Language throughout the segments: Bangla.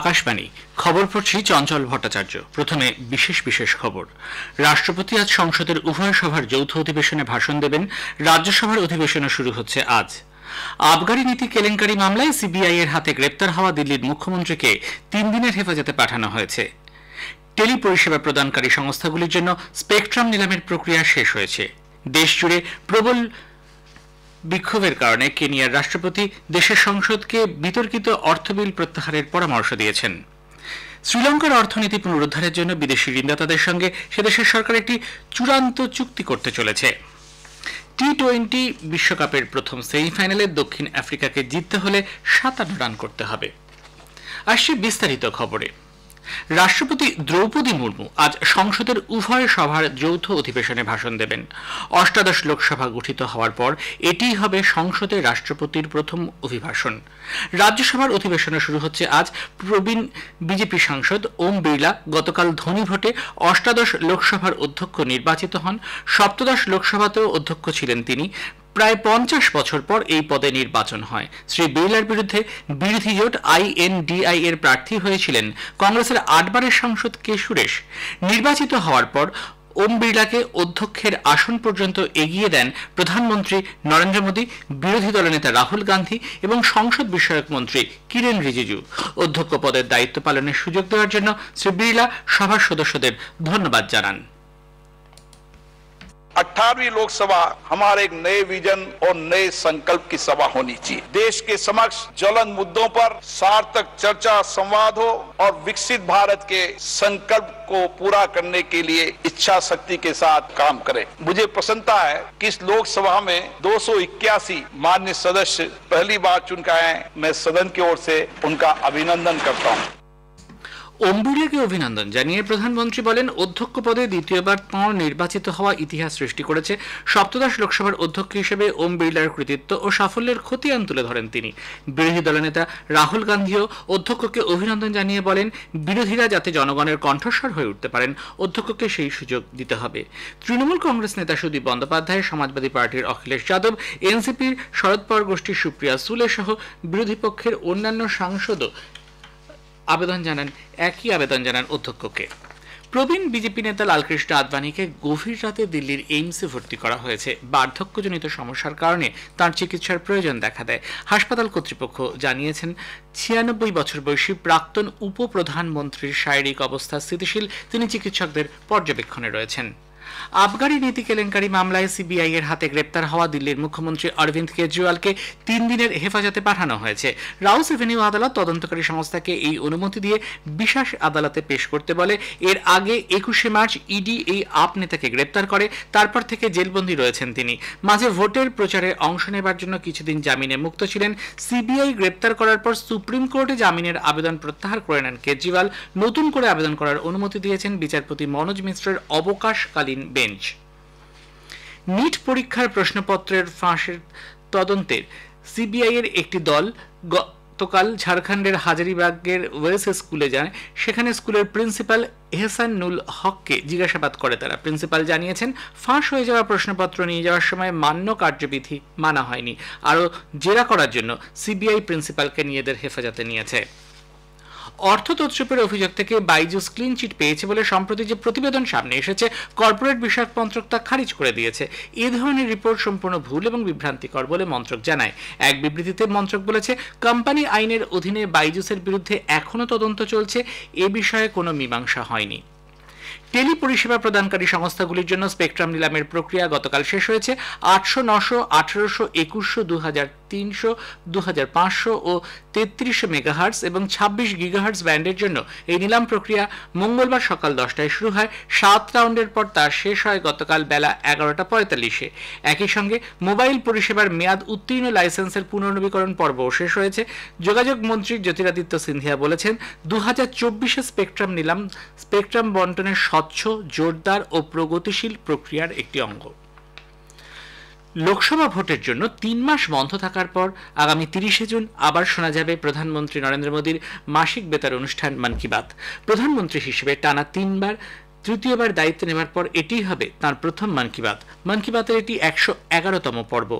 আকাশবাণী খবর পড়ছি চঞ্চল ভট্টাচার্য। প্রথমে বিশেষ বিশেষ খবর। রাষ্ট্রপতি আজ সংসদের উভয় সভার যৌথ অধিবেশনে ভাষণ দেবেন। রাজ্যসভার অধিবেশনও শুরু হচ্ছে আজ। আবগারি নীতি কেলেঙ্কারি মামলায় সিবিআই এর হাতে গ্রেপ্তার হওয়া দিল্লির মুখ্যমন্ত্রীকে 3 দিনের হেফাজতে পাঠানো হয়েছে। টেলি পরিষেবা প্রদানকারী সংস্থাগুলির জন্য স্পেকট্রাম নিলামের প্রক্রিয়া শেষ হয়েছে। দেশজুড়ে প্রবল বিক্ষোভের কারণে কেনিয়ার রাষ্ট্রপতি দেশের সংসদকে বিতর্কিত অর্থ বিল প্রত্যাহারের পরামর্শ দিয়েছেন। শ্রীলঙ্কার অর্থনীতি পুনরুদ্ধারের জন্য বিদেশি ঋণদাতাদের সঙ্গে সেদেশের সরকার একটি চূড়ান্ত চুক্তি করতে চলেছে। টি-20 বিশ্বকাপের প্রথম সেমিফাইনালে দক্ষিণ আফ্রিকাকে জিততে হলে 57 রান করতে হবে। আসছে বিস্তারিত খবরে। রাষ্ট্রপতি দ্রৌপদী মুর্মু আজ সংসদের উভয় সভার যৌথ অধিবেশনে ভাষণ দেবেন। ৮ লোকসভা গঠিত হওয়ার পর এটিই হবে সংসদে রাষ্ট্রপতির প্রথম অভিভাষণ। রাজ্যসভার অধিবেশন শুরু হচ্ছে আজ। প্রবীণ বিজেপি সাংসদ ওম বিড়লা গতকাল ধ্বনি ভোটে ৮ লোকসভার অধ্যক্ষ নির্বাচিত হন। ৭ লোকসভাতেও অধ্যক্ষ ছিলেন তিনি। প্রায় 50 বছর পর এই পদে নির্বাচন হয়। শ্রী বিড়লার বিরুদ্ধে বিরোধী জোট INDI এর প্রার্থী হয়েছিলেন কংগ্রেসের 8 বারের সাংসদ কে সুরেশ। নির্বাচিত হওয়ার পর ওম বিড়লাকে অধ্যক্ষের আসন পর্যন্ত এগিয়ে দেন প্রধানমন্ত্রী নরেন্দ্র মোদী, বিরোধী দলনেতা রাহুল গান্ধী এবং সংসদ বিষয়ক মন্ত্রী কিরেন রিজিজু। অধ্যক্ষ পদের দায়িত্ব পালনের সুযোগ দেওয়ার জন্য শ্রী বিড়লা সভার সদস্যদের ধন্যবাদ জানান। 18वीं लोकसभा हमारे एक नए विजन और नए संकल्प की सभा होनी चाहिए। देश के समक्ष ज्वलंत मुद्दों पर सार्थक चर्चा संवाद हो और विकसित भारत के संकल्प को पूरा करने के लिए इच्छा शक्ति के साथ काम करें। मुझे प्रसन्नता है कि इस लोकसभा में 281 माननीय सदस्य पहली बार चुन के आए हैं। मैं सदन की ओर से उनका अभिनंदन करता हूँ। ওম বিড়লাকে অভিনন্দন জানিয়ে প্রধানমন্ত্রী বলেন, অধ্যক্ষ পদে দ্বিতীয়বার তাঁর নির্বাচিত হওয়া ইতিহাস সৃষ্টি করেছে। ৭ লোকসভার অধ্যক্ষ হিসেবে ওম বিড়লার কৃতিত্ব ও সাফল্যের খতিয়ান তুলে ধরেন তিনি। বিরোধী দলনেতা রাহুল গান্ধীও অধ্যক্ষকে অভিনন্দন জানিয়ে বলেন, বিরোধীরা যাতে জনগণের কণ্ঠস্বর হয়ে উঠতে পারেন, অধ্যক্ষকে সেই সুযোগ দিতে হবে। তৃণমূল কংগ্রেস নেতা সুদীপ বন্দ্যোপাধ্যায়, সমাজবাদী পার্টির অখিলেশ যাদব, এনসিপির শরদ পাওয়ার গোষ্ঠীর সুপ্রিয়া সুলে সহ বিরোধী পক্ষের অন্যান্য সাংসদও একই আবেদন জানান অধ্যক্ষকে। প্রবীণ বিজেপি নেতা লালকৃষ্ণ আদবানিকে গভীর রাতে দিল্লির এইমসে ভর্তি করা হয়েছে। বার্ধক্যজনিত সমস্যার কারণে তার চিকিৎসার প্রয়োজন দেখা দেয়। হাসপাতাল কর্তৃপক্ষ জানিয়েছেন, 96 বছর বয়সী প্রাক্তন উপপ্রধানমন্ত্রীর শারীরিক অবস্থা স্থিতিশীল। তিনি চিকিৎসকদের পর্যবেক্ষণে রয়েছেন। আবগারি নীতি কেলেঙ্কারি মামলায় সিবিআই এর হাতে গ্রেপ্তার হওয়া দিল্লির মুখ্যমন্ত্রী অরবিন্দ কেজরিওয়ালকে 3 দিনের হেফাজতে পাঠানো হয়েছে। রাউস এভিনিউ আদালত তদন্তকারী সংস্থাকে এই অনুমতি দিয়ে বিশেষ আদালতে পেশ করতে বলে। এর আগে 21 মার্চ ইডি এই আপ নেতাকে গ্রেপ্তার করে। তারপর থেকে জেলবন্দী রয়েছেন তিনি। মাঝে ভোটের প্রচারে অংশ নেবার জন্য কিছুদিন জামিনে মুক্ত ছিলেন। সিবিআই গ্রেপ্তার করার পর সুপ্রিম কোর্টে জামিনের আবেদন প্রত্যাহার করে নেন কেজরিওয়াল। নতুন করে আবেদন করার অনুমতি দিয়েছেন বিচারপতি মনোজ মিশ্রের অবকাশকালীন বেঞ্চ। নিট পরীক্ষার প্রশ্নপত্রের ফাঁসের তদন্তের সিবিআই এর একটি দল গতকাল ঝাড়খণ্ডের হাজারিবাগের ওয়েস স্কুলে যায়। সেখানে স্কুলের প্রিন্সিপাল এহসানুল হককে জিজ্ঞাসাবাদ করে তারা। প্রিন্সিপাল জানিয়েছেন, ফাঁস হয়ে যাওয়া প্রশ্নপত্র নিয়ে যাওয়ার সময় মান্য কার্যবিধি মানা হয়নি। আরও জেরা করার জন্য সিবিআই প্রিন্সিপালকে নিজেদের হেফাজতে নিয়েছে। অর্থ তছরূপের অভিযোগ থেকে বাইজুস ক্লিন চিট পেয়েছে বলে সম্প্রতি যে প্রতিবেদন সামনে এসেছে, কর্পোরেট বিষয়ক মন্ত্রক তা খারিজ করে দিয়েছে। এ ধরনের রিপোর্ট সম্পূর্ণ ভুল এবং বিভ্রান্তিকর বলে মন্ত্রক জানায়। এক বিবৃতিতে মন্ত্রক বলেছে, কোম্পানি আইনের অধীনে বাইজুসের বিরুদ্ধে এখনও তদন্ত চলছে। এ বিষয়ে কোনো মীমাংসা হয়নি। টেলি পরিষেবা প্রদানকারী সংস্থাগুলির জন্য স্পেকট্রাম নিলামের প্রক্রিয়া গতকাল শেষ হয়েছে। 800, 900, 1800, 2100, 2300, 2500 ও 3300 মেগাহার্টজ এবং 26 গিগাহার্টজ ব্যান্ডের জন্য এই নিলাম প্রক্রিয়া মঙ্গলবার সকাল 10টায় শুরু হয়। 7 রাউন্ডের পর তা শেষ হয় গতকাল বেলা 11:45-এ। একই সঙ্গে মোবাইল পরিষেবার মেয়াদ উত্তীর্ণ লাইসেন্সের পুনর্নবীকরণ পর্বও শেষ হয়েছে। যোগাযোগ মন্ত্রী জ্যোতিরাদিত্য সিন্ধিয়া বলেছেন, 2024-এ স্পেকট্রাম বন্টনের স্বচ্ছ, জোরদার ও প্রগতিশীল প্রক্রিয়ার একটি অঙ্গ। লোকসভা ভোটের জন্য 3 মাস বন্ধ থাকার পর আগামী 30শে জুন আবার শোনা যাবে প্রধানমন্ত্রী নরেন্দ্র মোদীর মাসিক বেতার অনুষ্ঠান মন কি বাত। প্রধানমন্ত্রী হিসেবে টানা 3বার তৃতীয়বার দায়িত্ব নেওয়ার পর এটিই হবে তাঁর প্রথম মন কি বাত। মন কি বাতের এটি 111তম পর্ব।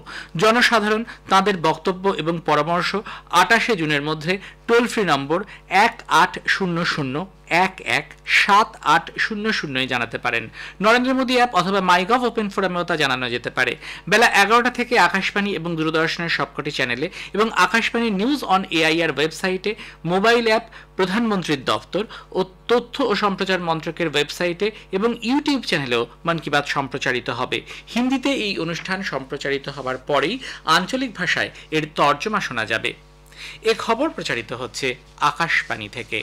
জনসাধারণ তাঁদের বক্তব্য এবং পরামর্শ 28 জুনের মধ্যে টোল ফ্রি নম্বর 1800-117800 জানাতে পারেন। নরেন্দ্র মোদী অ্যাপ অথবা মাইগভ ওপেন ফোরামেও তা জানানো যেতে পারে। বেলা 11টা থেকে আকাশবাণী এবং দূরদর্শনের সবকটি চ্যানেলে এবং আকাশবাণী নিউজ অন এআইআর ওয়েবসাইটে, মোবাইল অ্যাপ, প্রধানমন্ত্রীর দপ্তর ও তথ্য ও সম্প্রচার মন্ত্রকের ওয়েবসাইটে এবং ইউটিউব চ্যানেলেও মন কি বাত সম্প্রচারিত হবে। হিন্দিতে এই অনুষ্ঠান সম্প্রচারিত হবার পরেই আঞ্চলিক ভাষায় এর তর্জমা শোনা যাবে। এ খবর প্রচারিত হচ্ছে আকাশবাণী থেকে।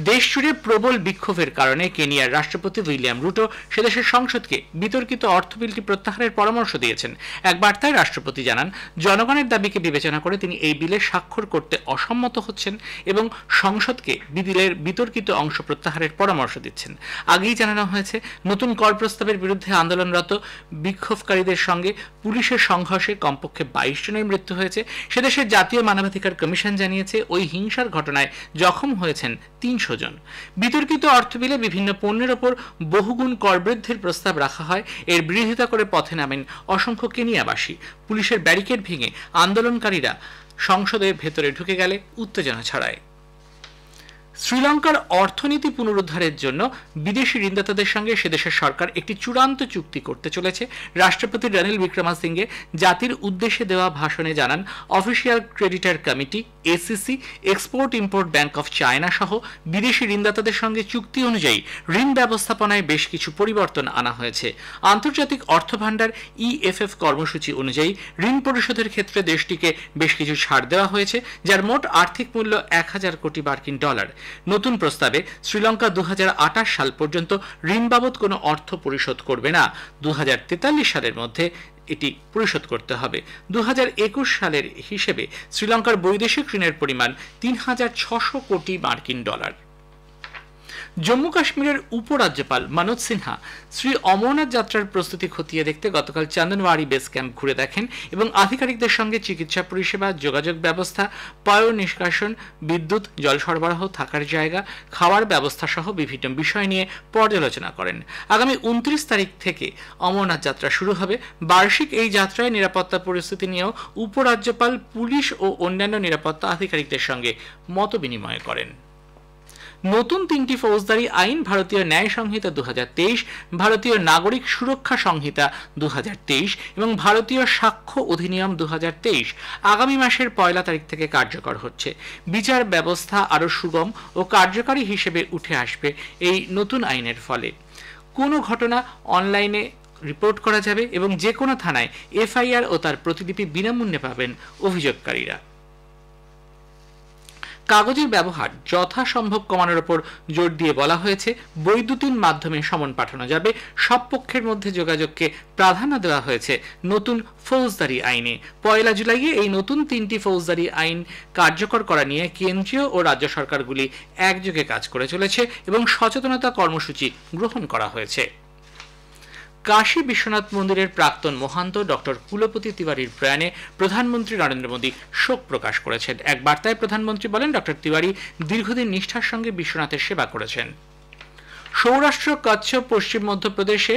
দেশ জুড়ে প্রবল বিক্ষোভের কারণে কেনিয়ার রাষ্ট্রপতি উইলিয়াম রুটো সেদেশের সংসদকে বিতর্কিত অর্থ বিলটি প্রত্যাহারের পরামর্শ দিয়েছেন। এক বার্তায় রাষ্ট্রপতি জানান, জনগণের দাবিকে বিবেচনা করে তিনি এই বিলে স্বাক্ষর করতে অসম্মত হচ্ছেন এবং সংসদকে বিলের বিতর্কিত অংশ প্রত্যাহারের পরামর্শ দিচ্ছেন। আগেই জানানো হয়েছে, নতুন কর প্রস্তাবের বিরুদ্ধে আন্দোলনরত বিক্ষোভকারীদের সঙ্গে পুলিশের সংঘর্ষে কমপক্ষে 22 জনের মৃত্যু হয়েছে। সেদেশের জাতীয় মানবাধিকার কমিশন জানিয়েছে, ওই হিংসার ঘটনায় জখম হয়েছেন 300 জন। বিতর্কিত অর্থ বিলে বিভিন্ন পণ্যের ওপর বহুগুণ কর বৃদ্ধির প্রস্তাব রাখা হয়। এর বিরোধিতা করে পথে নামেন অসংখ্য কেনিয়াবাসী। পুলিশের ব্যারিকেড ভেঙে আন্দোলনকারীরা সংসদের ভেতরে ঢুকে গেলে উত্তেজনা ছড়ায়। শ্রীলঙ্কার অর্থনীতি পুনরুদ্ধারের জন্য বিদেশি ঋণদাতাদের সঙ্গে সেদেশের সরকার একটি চূড়ান্ত চুক্তি করতে চলেছে। রাষ্ট্রপতি রনিল বিক্রমাসিঙ্গে জাতির উদ্দেশ্যে দেওয়া ভাষণে জানান, official creditor committee ACC, export import bank of China সহ বিদেশি ঋণদাতাদের সঙ্গে চুক্তি অনুযায়ী ঋণ ব্যবস্থাপনায় বেশ কিছু পরিবর্তন আনা হয়েছে। আন্তর্জাতিক অর্থ ভাণ্ডার ইএফএফ কর্মসূচি অনুযায়ী ঋণ পরিশোধের ক্ষেত্রে দেশটিকে বেশ কিছু ছাড় দেওয়া হয়েছে, যার মোট আর্থিক মূল্য $1000 কোটি। নতুন প্রস্তাবে শ্রীলঙ্কা 2028 সাল পর্যন্ত ঋণ বাবদ কোনো অর্থ পরিশোধ করবে না। 2043 সালের মধ্যে এটি পরিশোধ করতে হবে। 2021 সালের হিসেবে শ্রীলঙ্কার বৈদেশিক ঋণের পরিমাণ $3600 কোটি। জম্মু কাশ্মীরের উপরাজ্যপাল মনোজ সিনহা শ্রী অমরনাথ যাত্রার প্রস্তুতি খতিয়ে দেখতে গতকাল চন্দনওয়াড়ি বেস ক্যাম্প ঘুরে দেখেন এবং আধিকারিকদের সঙ্গে চিকিৎসা পরিষেবা, যোগাযোগ ব্যবস্থা, পয় নিষ্কাশন, বিদ্যুৎ, জল সরবরাহ, থাকার জায়গা, খাওয়ার ব্যবস্থা সহ বিভিন্ন বিষয় নিয়ে পর্যালোচনা করেন। আগামী 29 তারিখ থেকে অমরনাথ যাত্রা শুরু হবে। বার্ষিক এই যাত্রায় নিরাপত্তা পরিস্থিতি নিয়েও উপরাজ্যপাল পুলিশ ও অন্যান্য নিরাপত্তা আধিকারিকদের সঙ্গে মত বিনিময় করেন। নতুন 3টি ফৌজদারি আইন, ভারতীয় ন্যায় সংহিতা 2023, ভারতীয় নাগরিক সুরক্ষা সংহিতা 2023 এবং ভারতীয় সাক্ষ্য অধিনিয়ম 2023 আগামী মাসের 1 তারিখ থেকে কার্যকর হচ্ছে। বিচার ব্যবস্থা আরও সুগম ও কার্যকারী হিসেবে উঠে আসবে এই নতুন আইনের ফলে। কোনো ঘটনা অনলাইনে রিপোর্ট করা যাবে এবং যে কোনো থানায় এফআইআর ও তার প্রতিলিপি বিনামূল্যে পাবেন অভিযোগকারীরা। কাগজের ব্যবহার যথাসম্ভব কমানোর উপর জোর দিয়ে বলা হয়েছে, বৈদ্যুতিন মাধ্যমে সমন পাঠানো যাবে। সব পক্ষের মধ্যে যোগাযোগকে প্রাধান্য দেওয়া হয়েছে নতুন ফৌজদারি আইনে। 1 জুলাইয়ে এই নতুন 3টি ফৌজদারি আইন কার্যকর করা নিয়ে কেন্দ্রীয় ও রাজ্য সরকারগুলি একযোগে কাজ করে চলেছে এবং সচেতনতা কর্মসূচি গ্রহণ করা হয়েছে। কাশী বিশ্বনাথ মন্দিরের প্রাক্তন মহান্ত ডক্টর কুলপতি তিওয়ারির প্রয়াণে প্রধানমন্ত্রী নরেন্দ্র মোদী শোক প্রকাশ করেছেন। এক বার্তায় প্রধানমন্ত্রী বলেন, ডক্টর তিওয়ারি দীর্ঘদিন নিষ্ঠার সঙ্গে বিশ্বনাথের সেবা করেছেন। সৌরাষ্ট্র, কচ্ছ, পশ্চিম মধ্যপ্রদেশে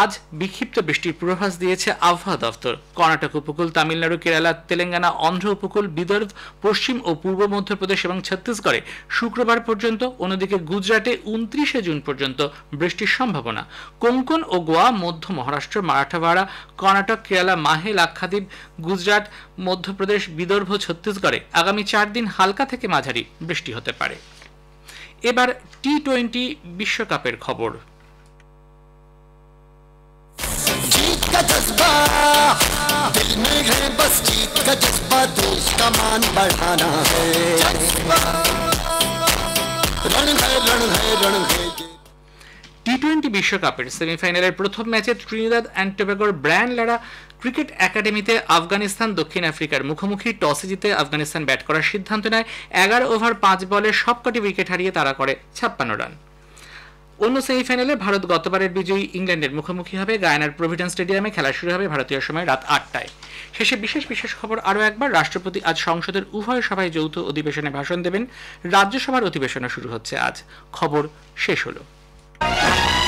আজ বিক্ষিপ্ত বৃষ্টির পূর্বাভাস দিয়েছে আবহাওয়া দফতর। কর্ণাটক উপকূল, তামিলনাড়ু, কেরালা, তেলেঙ্গানা, অন্ধ্র উপকূল, বিদর্ভ, পশ্চিম ও পূর্ব মধ্যপ্রদেশ এবং ছত্তিশগড়ে শুক্রবার পর্যন্ত, অন্যদিকে গুজরাটে 29 জুন পর্যন্ত বৃষ্টির সম্ভাবনা। কোঙ্কন ও গোয়া, মধ্য মহারাষ্ট্র, মারাঠাওয়াড়া, কর্ণাটক, কেরালা, মাহে, লাক্ষাদ্বীপ, গুজরাট, মধ্যপ্রদেশ, বিদর্ভ, ছত্তিশগড়ে আগামী 4 দিন হালকা থেকে মাঝারি বৃষ্টি হতে পারে। এবার টি-20 বিশ্বকাপের খবর। का जज्बा दिल में है, बस जीत का जज्बा, देश का मान बढ़ाना है। रण है, रण है, रण है। টি-20 বিশ্বকাপের সেমিফাইনালের প্রথম ম্যাচে ত্রিনিদাদ অ্যান্ড টোবাগোর ব্রায়ান লারা ক্রিকেট একাডেমিতে আফগানিস্তান দক্ষিণ আফ্রিকার মুখোমুখি। টসে জিতে আফগানিস্তান ব্যাট করার সিদ্ধান্ত নেয়। 11 ওভার 5 বলে সবকটি উইকেট হারিয়ে তারা করে 56 রান। অন্য সেমিফাইনালে ভারত গতবারের বিজয়ী ইংল্যান্ডের মুখোমুখি হবে। গায়ানার প্রভিডেন্স স্টেডিয়ামে খেলা শুরু হবে ভারতীয় সময় রাত 8টায়। শেষে বিশেষ খবর আরও একবার। রাষ্ট্রপতি আজ সংসদের উভয় সভায় যৌথ অধিবেশনে ভাষণ দেবেন। রাজ্যসভার অধিবেশনও শুরু হচ্ছে আজ। খবর শেষ হলো। है।